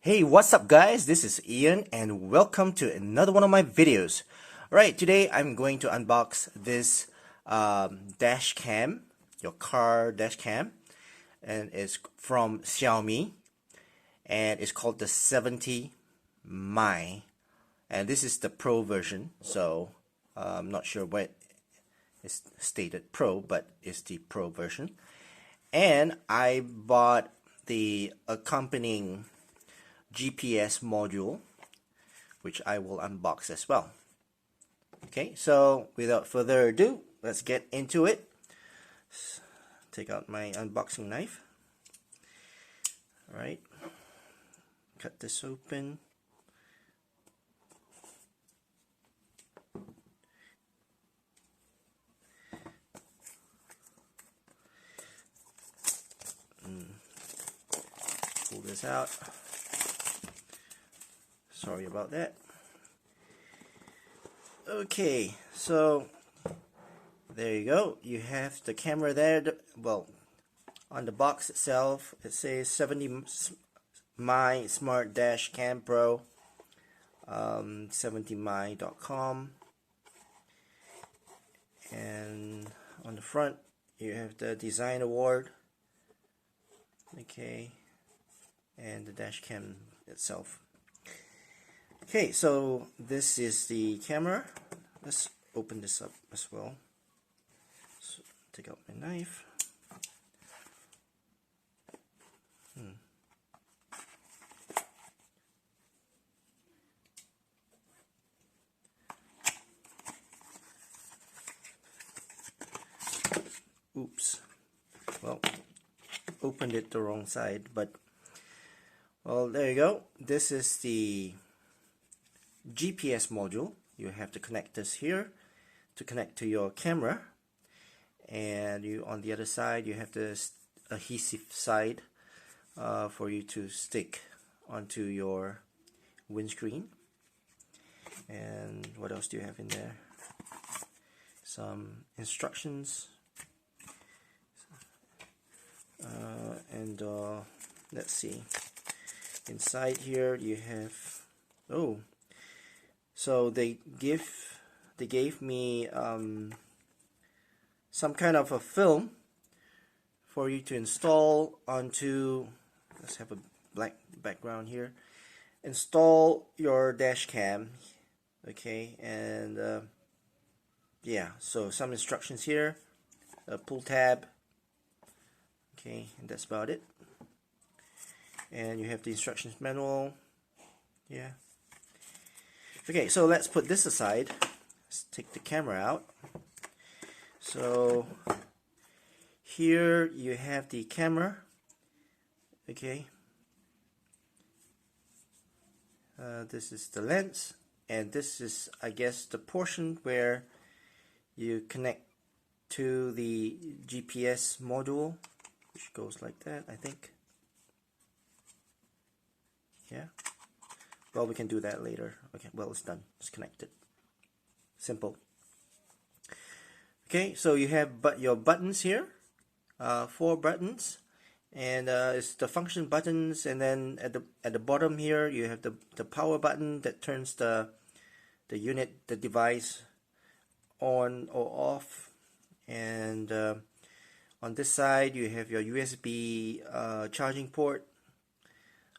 Hey, what's up guys? This is Ian and welcome to another one of my videos. Alright, today I'm going to unbox this dash cam, your car dash cam, and it's from Xiaomi and it's called the 70 Mi, and this is the Pro version, so I'm not sure what is stated Pro, but it's the Pro version. And I bought the accompanying GPS module, which I will unbox as well. Okay, so without further ado, let's get into it. Take out my unboxing knife. Alright, cut this open. Pull this out. Sorry about that. Okay, so there you go. You have the camera there. Well, on the box itself, it says 70 Mi Smart Dash Cam Pro, 70mi.com, and on the front you have the design award. Okay, and the dash cam itself. Okay, so this is the camera. Let's open this up as well. So take out my knife. Oops. Well, opened it the wrong side, but well, there you go. This is the GPS module. You have the connectors here to connect to your camera, and you on the other side you have the adhesive side for you to stick onto your windscreen. And what else do you have in there? Some instructions, and let's see, inside here you have, oh, so they gave me some kind of a film for you to install onto, let's have a black background here, install your dash cam. Okay, and yeah, so some instructions here, a pull tab. Okay, and that's about it. And you have the instructions manual. Yeah. Okay, so let's put this aside. Let's take the camera out. So here you have the camera. Okay. This is the lens, and this is, I guess, the portion where you connect to the GPS module, which goes like that, I think. Yeah. Well, we can do that later. Okay, well, it's done. It's connected. Simple. Okay, so you have your buttons here, 4 buttons, and it's the function buttons, and then at the bottom here you have the power button that turns the unit, the device, on or off. And on this side you have your USB charging port.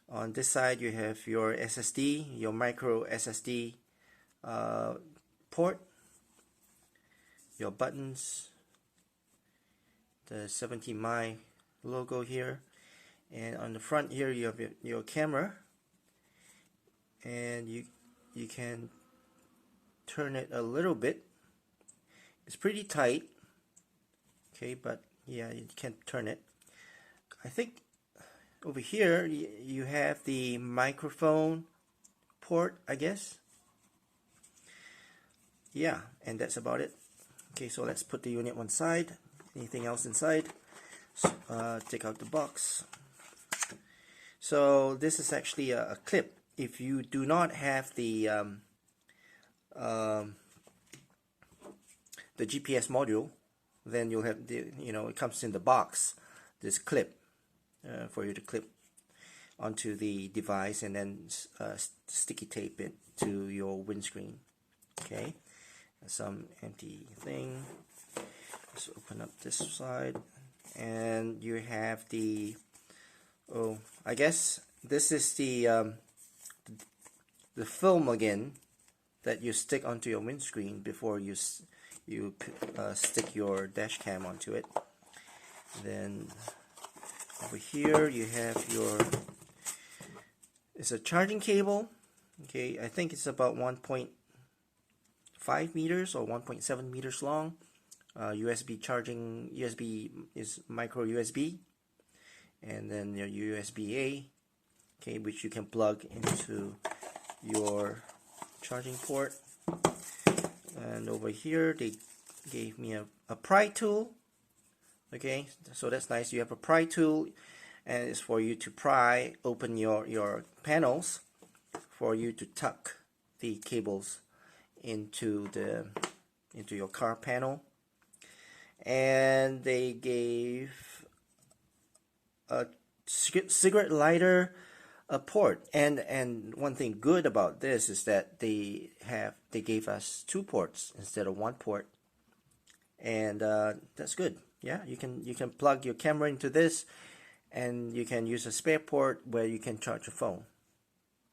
On this side you have your SSD, your micro SSD port, your buttons, the 70 Mi logo here, and on the front here you have your camera, and you can turn it a little bit. It's pretty tight, okay, but yeah, you can turn it. I think over here you have the microphone port, I guess. Yeah, and that's about it. Okay, so let's put the unit one side. Anything else inside? Take out the box. So this is actually a clip. If you do not have the GPS module, then you'll have the, it comes in the box, this clip for you to clip onto the device and then sticky tape it to your windscreen. Okay, some empty thing. Let's open up this side, and you have the, oh, I guess this is the film again that you stick onto your windscreen before you stick your dash cam onto it. Then over here you have your, it's a charging cable. Okay, I think it's about 1.5 meters or 1.7 meters long. USB charging, USB is micro USB, and then your USB-A, okay, which you can plug into your charging port. And over here they gave me a pry tool. Okay, so that's nice. You have a pry tool, and it's for you to pry open your panels, for you to tuck the cables into your car panel. And they gave a cigarette lighter, a port, and one thing good about this is that they gave us 2 ports instead of 1 port, and that's good. Yeah, you can plug your camera into this, and you can use a spare port where you can charge your phone.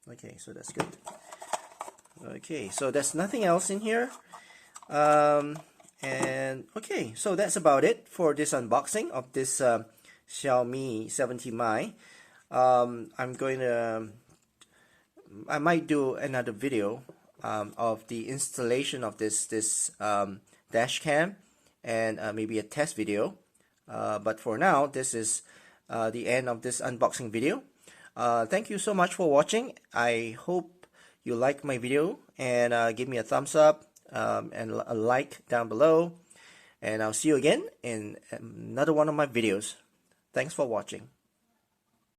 Okay, so that's good. Okay, so there's nothing else in here. And okay, so that's about it for this unboxing of this Xiaomi 70Mi. I might do another video of the installation of this dash cam, and maybe a test video. But for now, this is the end of this unboxing video. Thank you so much for watching. I hope you like my video, and give me a thumbs up and a like down below. And I'll see you again in another one of my videos. Thanks for watching.